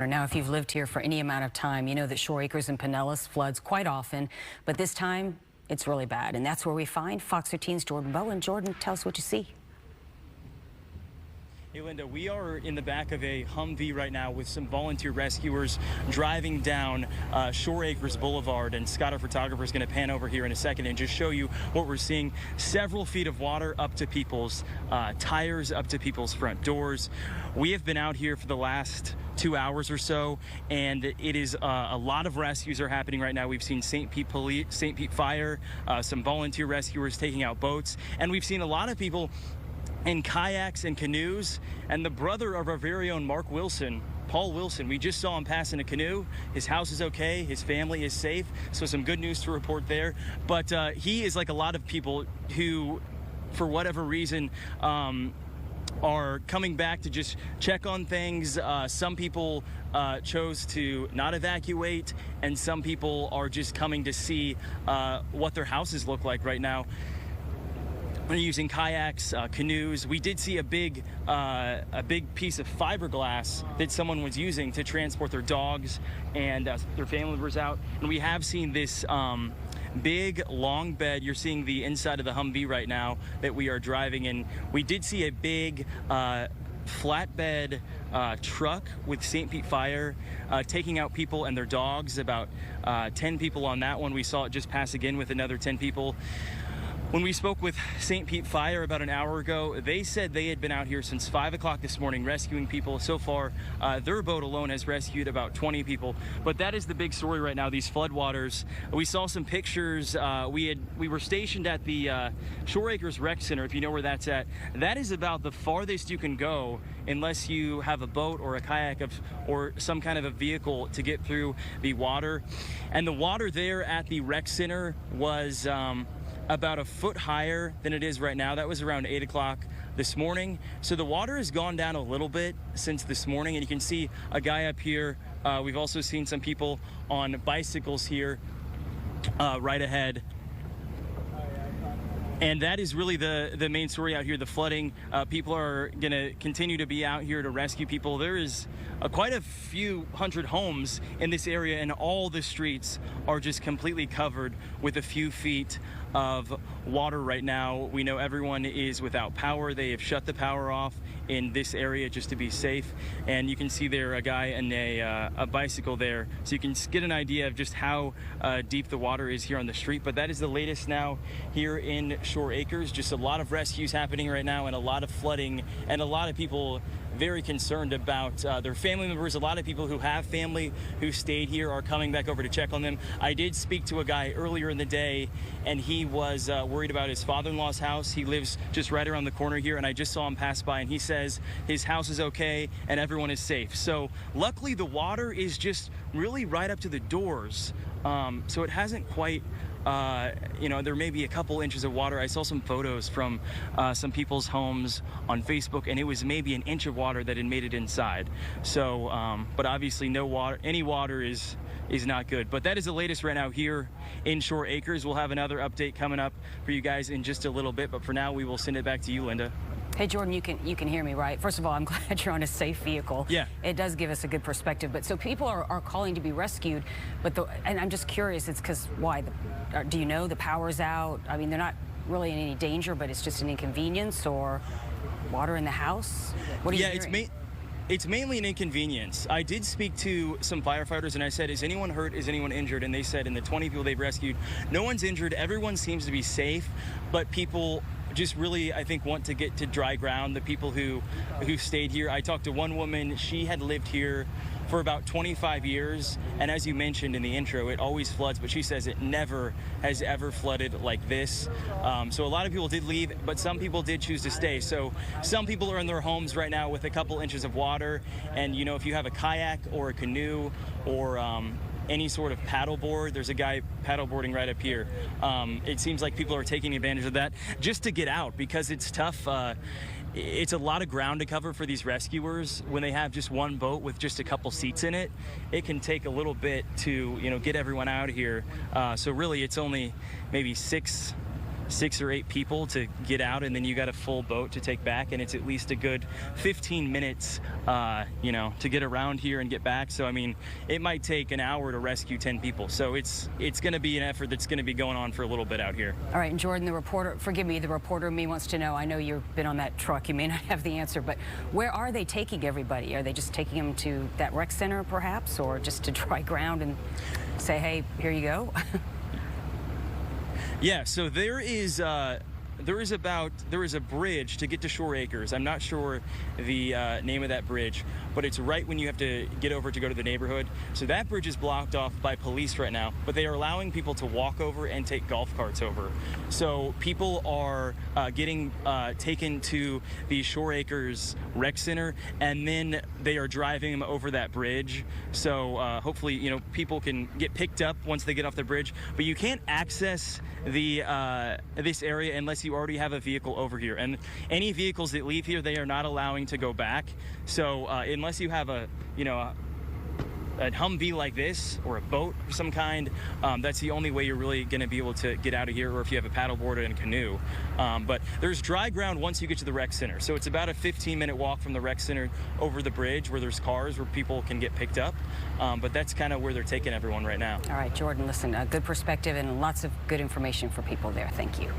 Now, if you've lived here for any amount of time, you know that Shore Acres and Pinellas floods quite often, but this time it's really bad. And that's where we find Fox 13's Jordan Bowen. Jordan, tell us what you see. Hey, Linda, we are in the back of a Humvee right now with some volunteer rescuers driving down Shore Acres Boulevard, and Scott, our photographer, is going to pan over here in a second and just show you what we're seeing. Several feet of water up to people's tires, up to people's front doors. We have been out here for the last 2 hours or so, and it is a lot of rescues are happening right now. We've seen St. Pete Fire, some volunteer rescuers taking out boats, and we've seen a lot of people in kayaks and canoes, and the brother of our very own Mark Wilson, Paul Wilson, we just saw him pass in a canoe. His house is okay, his family is safe, so some good news to report there. But he is like a lot of people who, for whatever reason, are coming back to just check on things. Some people chose to not evacuate, and some people are just coming to see what their houses look like right now. They're using kayaks, canoes. We did see a big piece of fiberglass that someone was using to transport their dogs and their family members out. And we have seen this big long bed. You're seeing the inside of the Humvee right now that we are driving in. We did see a big flatbed truck with St. Pete Fire taking out people and their dogs. About 10 people on that one. We saw it just pass again with another 10 people. When we spoke with St. Pete Fire about an hour ago, they said they had been out here since 5 o'clock this morning rescuing people. So far, their boat alone has rescued about 20 people. But that is the big story right now, these floodwaters. We saw some pictures. We were stationed at the Shore Acres Rec Center, if you know where that's at. That is about the farthest you can go unless you have a boat or a kayak or some kind of a vehicle to get through the water. And the water there at the rec center was about a foot higher than it is right now. That was around 8 o'clock this morning. So the water has gone down a little bit since this morning, and you can see a guy up here. We've also seen some people on bicycles here right ahead. And that is really the main story out here, the flooding. People are going to continue to be out here to rescue people. There is quite a few hundred homes in this area, and all the streets are just completely covered with a few feet of water right now. We know everyone is without power. They have shut the power off in this area just to be safe. And you can see there a guy and a bicycle there, so you can get an idea of just how deep the water is here on the street. But that is the latest now here in Shore Acres. Just a lot of rescues happening right now, and a lot of flooding, and a lot of people very concerned about their family members. A lot of people who have family who stayed here are coming back over to check on them. I did speak to a guy earlier in the day, and he was worried about his father-in-law's house. He lives just right around the corner here, and I just saw him pass by, and he says his house is okay and everyone is safe. So luckily the water is just really right up to the doors. So it hasn't quite there may be a couple inches of water. I saw some photos from some people's homes on Facebook, and it was maybe an inch of water that had made it inside. So, but obviously no water, any water is not good. But that is the latest right now here in Shore Acres. We'll have another update coming up for you guys in just a little bit, but for now we will send it back to you, Linda. Hey, Jordan, you can hear me, right? First of all, I'm glad you're on a safe vehicle. Yeah. It does give us a good perspective. But so people are calling to be rescued, and I'm just curious, it's because why? Do you know the power's out? I mean, they're not really in any danger, but it's just an inconvenience, or water in the house? What are you hearing? It's mainly an inconvenience. I did speak to some firefighters, and I said, is anyone hurt? Is anyone injured? And they said in the 20 people they've rescued, no one's injured. Everyone seems to be safe, but people just really, I think, want to get to dry ground, the people who stayed here. I talked to one woman. She had lived here for about 25 years, and as you mentioned in the intro, it always floods, but she says it never has ever flooded like this. So a lot of people did leave, but some people did choose to stay. So some people are in their homes right now with a couple inches of water, and you know, if you have a kayak or a canoe or any sort of paddleboard, there's a guy paddleboarding right up here. It seems like people are taking advantage of that just to get out, because it's tough. It's a lot of ground to cover for these rescuers. When they have just one boat with just a couple seats in it, it can take a little bit to, get everyone out of here. So really, it's only maybe 6 6 or 8 people to get out, and then you got a full boat to take back, and it's at least a good 15 minutes, to get around here and get back. So I mean, it might take an hour to rescue 10 people. So it's going to be an effort that's going to be going on for a little bit out here. All right, and Jordan, the reporter in me wants to know, I know you've been on that truck, you may not have the answer, but where are they taking everybody? Are they just taking them to that rec center perhaps, or just to dry ground and say, hey, here you go? Yeah, so there is a bridge to get to Shore Acres. I'm not sure the name of that bridge, but it's right when you have to get over to go to the neighborhood. So that bridge is blocked off by police right now, but they are allowing people to walk over and take golf carts over. So people are getting taken to the Shore Acres Rec Center, and then they are driving them over that bridge. So hopefully, people can get picked up once they get off the bridge, but you can't access this area unless you already have a vehicle over here, and any vehicles that leave here, they are not allowing to go back. So unless you have a humvee like this or a boat of some kind, that's the only way you're really going to be able to get out of here, or if you have a paddleboard and a canoe. But there's dry ground once you get to the rec center, so it's about a 15-minute walk from the rec center over the bridge where there's cars where people can get picked up. But that's kind of where they're taking everyone right now. All right, Jordan, listen, good perspective and lots of good information for people there. Thank you.